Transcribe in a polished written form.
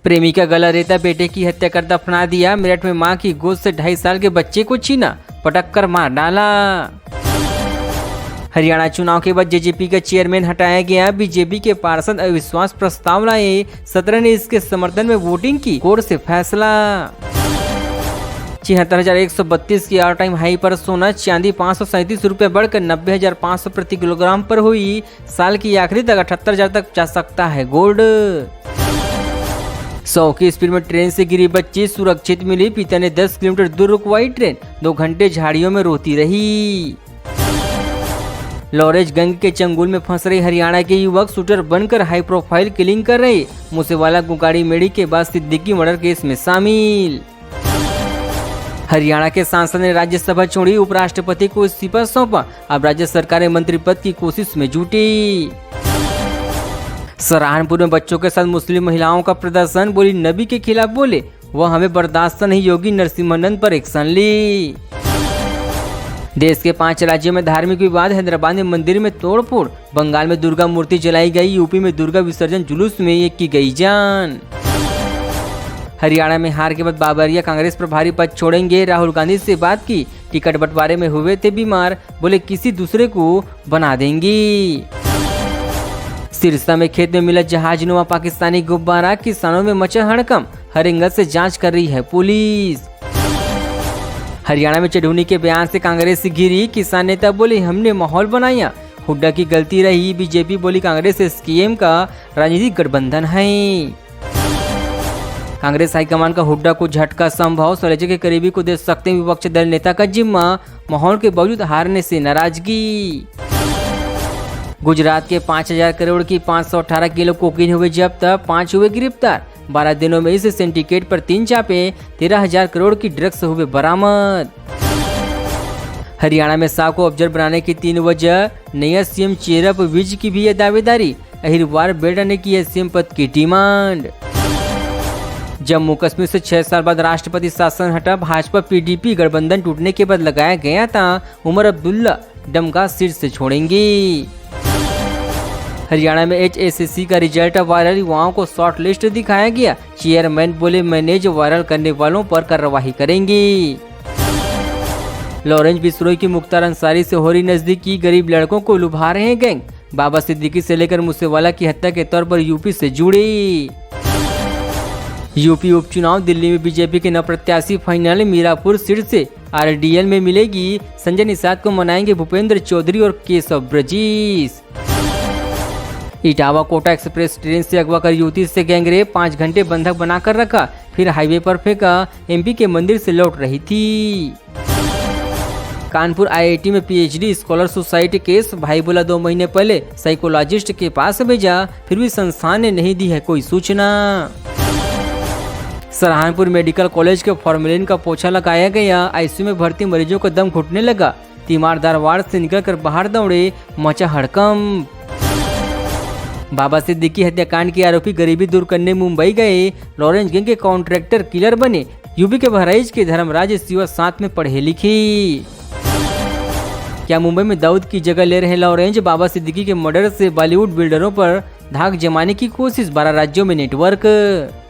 प्रेमी का गला रेता, बेटे की हत्या कर दफना दिया। मेरठ में मां की गोद से 2.5 साल के बच्चे को छीना, पटक कर मार डाला। हरियाणा चुनाव के बाद जेजेपी का चेयरमैन हटाया गया। बीजेपी के पार्षद अविश्वास प्रस्ताव लाए, 17 ने इसके समर्थन में वोटिंग की, कोर्ट से फैसला। 76,132 की ऑल टाइम हाई पर सोना चांदी 537 रुपये बढ़कर 90,500 प्रति किलोग्राम पर हुई। साल की आखिरी तक 78,000 तक जा सकता है गोल्ड। 100 की स्पीड में ट्रेन से गिरी बच्ची, सुरक्षित मिली। पिता ने 10 किलोमीटर दूर रुकवाई ट्रेन, 2 घंटे झाड़ियों में रोती रही। लॉरेंज गैंग के चंगुल में फंस रहे हरियाणा के युवक शूटर बनकर हाई प्रोफाइल किलिंग कर रहे। मूसेवाला गुगाड़ी मेड़ी के बाद सिद्दीकी मर्डर केस में शामिल। हरियाणा के सांसद ने राज्यसभा छोड़ी, उपराष्ट्रपति को इस्तीफा सौंपा। अब राज्य सरकार मंत्री पद की कोशिश में जुटी। सहारनपुर में बच्चों के साथ मुस्लिम महिलाओं का प्रदर्शन, बोली नबी के खिलाफ बोले वह हमें बर्दाश्त नहीं, योगी नरसिम्हनंद पर एक्शन ली। देश के 5 राज्यों में धार्मिक विवाद, हैदराबाद में मंदिर में तोड़फोड़, बंगाल में दुर्गा मूर्ति जलाई गई, यूपी में दुर्गा विसर्जन जुलूस में एक की गई जान। हरियाणा में हार के बाद बाबरिया कांग्रेस प्रभारी पद छोड़ेंगे, राहुल गांधी से बात की, टिकट बंटवारे में हुए थे बीमार, बोले किसी दूसरे को बना देंगी। सिरसा में खेत में मिला जहाजनुमा पाकिस्तानी गुब्बारा, किसानों में मचा हड़कंप, हर एंगल से जांच कर रही है पुलिस। हरियाणा में चढ़ूनी के बयान से कांग्रेस से घिरी, किसान नेता बोले हमने माहौल बनाया, हुड्डा की गलती रही। बीजेपी बोली कांग्रेस एसकेएम का राजनीतिक गठबंधन है। कांग्रेस हाईकमान का हुड्डा को झटका संभव, सलेजे के करीबी को दे सकते हैं विपक्षी दल नेता का जिम्मा, माहौल के बावजूद हारने से नाराजगी। गुजरात के 5,000 करोड़ की 518 किलो कोकीन हुए जब्त, 5 हुए गिरफ्तार। 12 दिनों में इस सिंडिकेट पर 3 छापे, 13,000 करोड़ की ड्रग्स हुए बरामद। हरियाणा में साव को अफजल बनाने की 3 वजह, नया सीएम चेयरअप विज की भी है दावेदारी। अहिरवार बेड़ा ने की है सीएम पद की डिमांड। जम्मू कश्मीर से 6 साल बाद राष्ट्रपति शासन हटा, भाजपा पीडीपी गठबंधन टूटने के बाद लगाया गया था। उमर अब्दुल्ला डमका सीट से छोड़ेंगी। हरियाणा में एचएसएससी का रिजल्ट वायरल, युवाओं को शॉर्ट लिस्ट दिखाया गया। चेयरमैन बोले मैनेज वायरल करने वालों पर कार्रवाई करेंगी। लॉरेंज बिश्नोई की मुख्तार अंसारी से हो रही नजदीकी, गरीब लड़कों को लुभा रहे हैं गैंग। बाबा सिद्दीकी से लेकर मूसेवाला की हत्या के तौर पर यूपी से जुड़ी। यूपी उपचुनाव, दिल्ली में बीजेपी के 9 प्रत्याशी फाइनल, मीरापुर सीट से आरडीएल में मिलेगी। संजय निषाद को मनाएंगे भूपेंद्र चौधरी और केशव ब्रजेश। इटावा कोटा एक्सप्रेस ट्रेन से अगवा कर युवती से गैंगरेप, 5 घंटे बंधक बनाकर रखा, फिर हाईवे पर फेंका। एमपी के मंदिर से लौट रही थी। कानपुर आईआईटी में पीएचडी स्कॉलर सुसाइड केस, भाई बोला 2 महीने पहले साइकोलॉजिस्ट के पास भेजा, फिर भी संस्थान ने नहीं दी है कोई सूचना। सहारनपुर मेडिकल कॉलेज के फॉर्मेलिन का पोछा लगाया गया, आईसीयू में भर्ती मरीजों का दम घुटने लगा। तीमारदार वार्ड से निकलकर बाहर दौड़े, मचा हड़कंप। बाबा सिद्दीकी हत्याकांड के आरोपी गरीबी दूर करने मुंबई गए, लॉरेंज गैंग के कॉन्ट्रैक्टर किलर बने। यूपी के बहराइच के धर्मराज शिवा साथ में पढ़े लिखे। क्या मुंबई में दाऊद की जगह ले रहे लॉरेंज? बाबा सिद्दीकी के मर्डर से बॉलीवुड बिल्डरों पर धाक जमाने की कोशिश, 12 राज्यों में नेटवर्क।